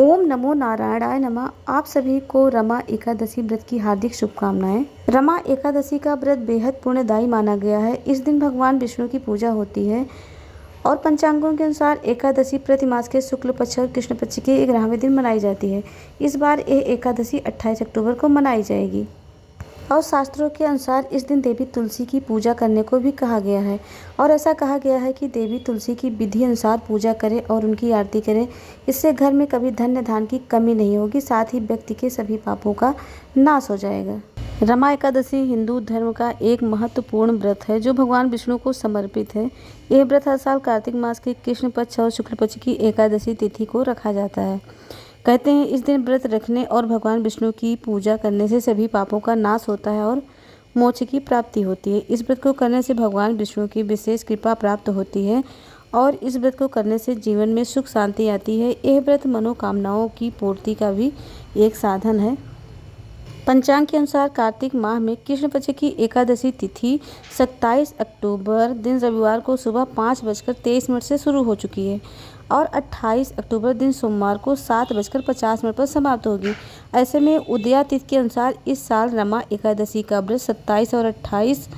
ओम नमो नारायणाय नमः। आप सभी को रमा एकादशी व्रत की हार्दिक शुभकामनाएं। रमा एकादशी का व्रत बेहद पुण्यदायी माना गया है। इस दिन भगवान विष्णु की पूजा होती है और पंचांगों के अनुसार एकादशी प्रति मास के शुक्ल पक्ष और कृष्ण पक्ष के 11वें दिन मनाई जाती है। इस बार यह एकादशी 28 अक्टूबर को मनाई जाएगी और शास्त्रों के अनुसार इस दिन देवी तुलसी की पूजा करने को भी कहा गया है और ऐसा कहा गया है कि देवी तुलसी की विधि अनुसार पूजा करें और उनकी आरती करें। इससे घर में कभी धन्य धान की कमी नहीं होगी, साथ ही व्यक्ति के सभी पापों का नाश हो जाएगा। रमा एकादशी हिंदू धर्म का एक महत्वपूर्ण व्रत है जो भगवान विष्णु को समर्पित है। यह व्रत हर साल कार्तिक मास के कृष्ण पक्ष और शुक्ल पक्ष की एकादशी तिथि को रखा जाता है। कहते हैं इस दिन व्रत रखने और भगवान विष्णु की पूजा करने से सभी पापों का नाश होता है और मोक्ष की प्राप्ति होती है। इस व्रत को करने से भगवान विष्णु की विशेष कृपा प्राप्त होती है और इस व्रत को करने से जीवन में सुख शांति आती है। यह व्रत मनोकामनाओं की पूर्ति का भी एक साधन है। पंचांग के अनुसार कार्तिक माह में कृष्ण पक्ष की एकादशी तिथि 27 अक्टूबर दिन रविवार को सुबह 5:23 से शुरू हो चुकी है और 28 अक्टूबर दिन सोमवार को 7:50 पर समाप्त होगी। ऐसे में उदया तिथि के अनुसार इस साल रमा एकादशी का व्रत 27 और 28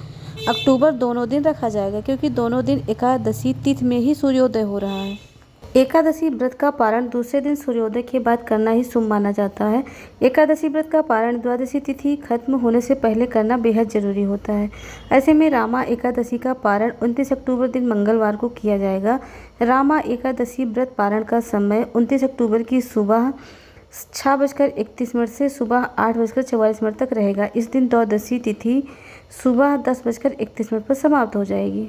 अक्टूबर दोनों दिन रखा जाएगा, क्योंकि दोनों दिन एकादशी तिथि में ही सूर्योदय हो रहा है। एकादशी व्रत का पारण दूसरे दिन सूर्योदय के बाद करना ही शुभ माना जाता है। एकादशी व्रत का पारण द्वादशी तिथि खत्म होने से पहले करना बेहद जरूरी होता है। ऐसे में रामा एकादशी का पारण 29 अक्टूबर दिन मंगलवार को किया जाएगा। रामा एकादशी व्रत पारण का समय 29 अक्टूबर की सुबह 6:31 से सुबह 8:44 तक रहेगा। इस दिन द्वादशी तिथि सुबह 10:31 पर समाप्त हो जाएगी।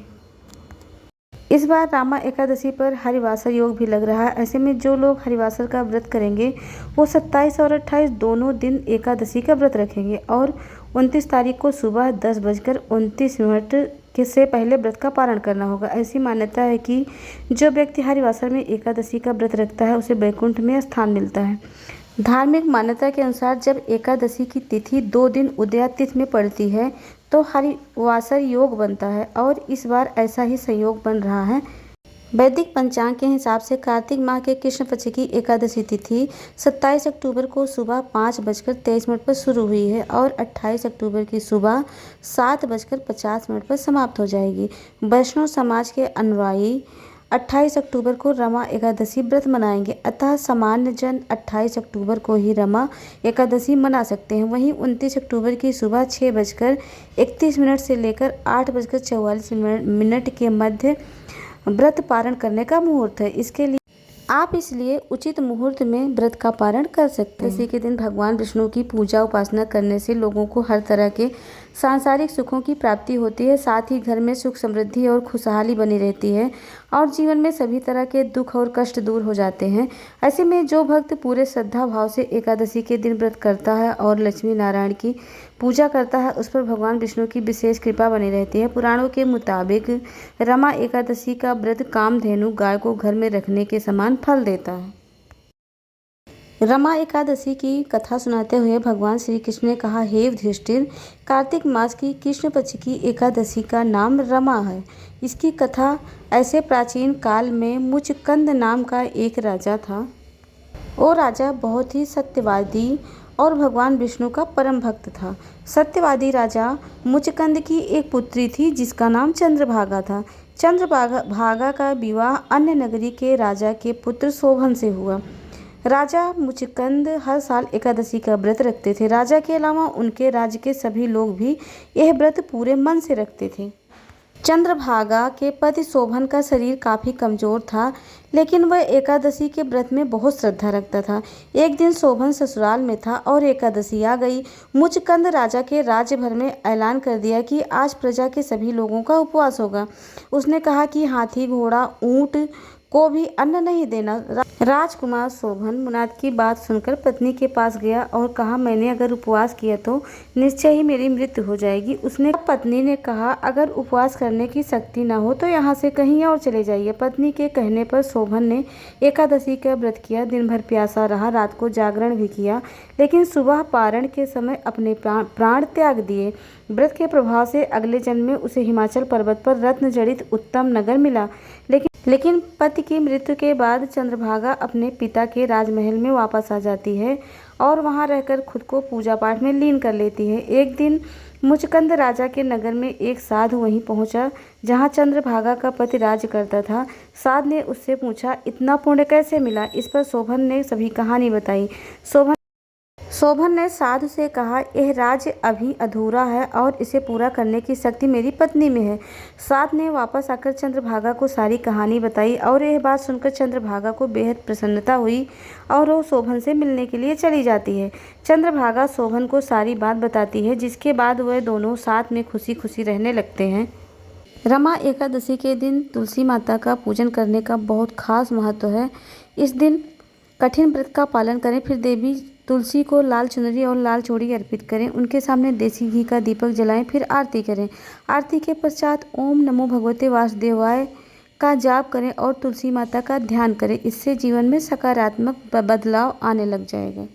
इस बार रामा एकादशी पर हरिवासर योग भी लग रहा है। ऐसे में जो लोग हरिवासर का व्रत करेंगे वो 27 और 28 दोनों दिन एकादशी का व्रत रखेंगे और 29 तारीख को सुबह 10:29 के से पहले व्रत का पारण करना होगा। ऐसी मान्यता है कि जो व्यक्ति हरिवासर में एकादशी का व्रत रखता है उसे वैकुंठ में स्थान मिलता है। धार्मिक मान्यता के अनुसार जब एकादशी की तिथि 2 दिन उदया तिथि में पड़ती है तो हरिवासर योग बनता है और इस बार ऐसा ही संयोग बन रहा है। वैदिक पंचांग के हिसाब से कार्तिक माह के कृष्ण पक्ष की एकादशी तिथि 27 अक्टूबर को सुबह 5:23 पर शुरू हुई है और 28 अक्टूबर की सुबह 7:50 पर समाप्त हो जाएगी। वैष्णव समाज के अनुयायी 28 अक्टूबर को रमा एकादशी व्रत मनाएंगे, अतः सामान्य जन 28 अक्टूबर को ही रमा एकादशी मना सकते हैं। वहीं 29 अक्टूबर की सुबह 6:31 से लेकर 8:44 के मध्य व्रत पारण करने का मुहूर्त है। आप इसलिए उचित मुहूर्त में व्रत का पारण कर सकते हैं। इसी के दिन भगवान विष्णु की पूजा उपासना करने से लोगों को हर तरह के सांसारिक सुखों की प्राप्ति होती है, साथ ही घर में सुख समृद्धि और खुशहाली बनी रहती है और जीवन में सभी तरह के दुख और कष्ट दूर हो जाते हैं। ऐसे में जो भक्त पूरे श्रद्धा भाव से एकादशी के दिन व्रत करता है और लक्ष्मी नारायण की पूजा करता है उस पर भगवान विष्णु की विशेष कृपा बनी रहती है। पुराणों के मुताबिक रमा एकादशी का व्रत कामधेनु गाय को घर में रखने के समान फल देता है। रमा एकादशी की कथा सुनाते हुए भगवान श्री कृष्ण ने कहा, हे युधिष्ठिर, कार्तिक मास की कृष्ण पक्ष की एकादशी का नाम रमा है। इसकी कथा ऐसे प्राचीन काल में मुचकंद नाम का एक राजा था। वो राजा बहुत ही सत्यवादी और भगवान विष्णु का परम भक्त था। सत्यवादी राजा मुचकंद की एक पुत्री थी जिसका नाम चंद्रभागा था। चंद्रभागा का विवाह अन्य नगरी के राजा के पुत्र शोभन से हुआ। राजा मुचकंद हर साल एकादशी का व्रत रखते थे। राजा के अलावा उनके राज्य के सभी लोग भी यह व्रत पूरे मन से रखते थे। चंद्रभागा के पति शोभन का शरीर काफ़ी कमज़ोर था, लेकिन वह एकादशी के व्रत में बहुत श्रद्धा रखता था। एक दिन शोभन ससुराल में था और एकादशी आ गई। मुचकंद राजा के राज्य भर में ऐलान कर दिया कि आज प्रजा के सभी लोगों का उपवास होगा। उसने कहा कि हाथी, घोड़ा, ऊंट को भी अन्न नहीं देना। राजकुमार शोभन मुनाद की बात सुनकर पत्नी के पास गया और कहा, मैंने अगर उपवास किया तो निश्चय ही मेरी मृत्यु हो जाएगी। पत्नी ने कहा, अगर उपवास करने की शक्ति न हो तो यहाँ से कहीं और चले जाइए। पत्नी के कहने पर शोभन ने एकादशी का व्रत किया। दिन भर प्यासा रहा, रात को जागरण भी किया, लेकिन सुबह पारण के समय अपने प्राण त्याग दिए। व्रत के प्रभाव से अगले जन्म में उसे हिमाचल पर्वत पर रत्न जड़ित उत्तम नगर मिला। लेकिन पति की मृत्यु के बाद चंद्रभागा अपने पिता के राजमहल में वापस आ जाती है और वहां रहकर खुद को पूजा पाठ में लीन कर लेती है। एक दिन मुचकंद राजा के नगर में एक साधु वहीं पहुंचा जहां चंद्रभागा का पति राज्य करता था। साधु ने उससे पूछा, इतना पुण्य कैसे मिला? इस पर शोभन ने सभी कहानी बताई। शोभन ने साधु से कहा, यह राज्य अभी अधूरा है और इसे पूरा करने की शक्ति मेरी पत्नी में है। साधु ने वापस आकर चंद्रभागा को सारी कहानी बताई और यह बात सुनकर चंद्रभागा को बेहद प्रसन्नता हुई और वो शोभन से मिलने के लिए चली जाती है। चंद्रभागा शोभन को सारी बात बताती है, जिसके बाद वह दोनों साथ में खुशी खुशी रहने लगते हैं। रमा एकादशी के दिन तुलसी माता का पूजन करने का बहुत खास महत्व है। इस दिन कठिन व्रत का पालन करें, फिर देवी तुलसी को लाल चुनरी और लाल चूड़ी अर्पित करें, उनके सामने देसी घी का दीपक जलाएं, फिर आरती करें। आरती के पश्चात ओम नमो भगवते वासुदेवाय का जाप करें और तुलसी माता का ध्यान करें। इससे जीवन में सकारात्मक बदलाव आने लग जाएगा।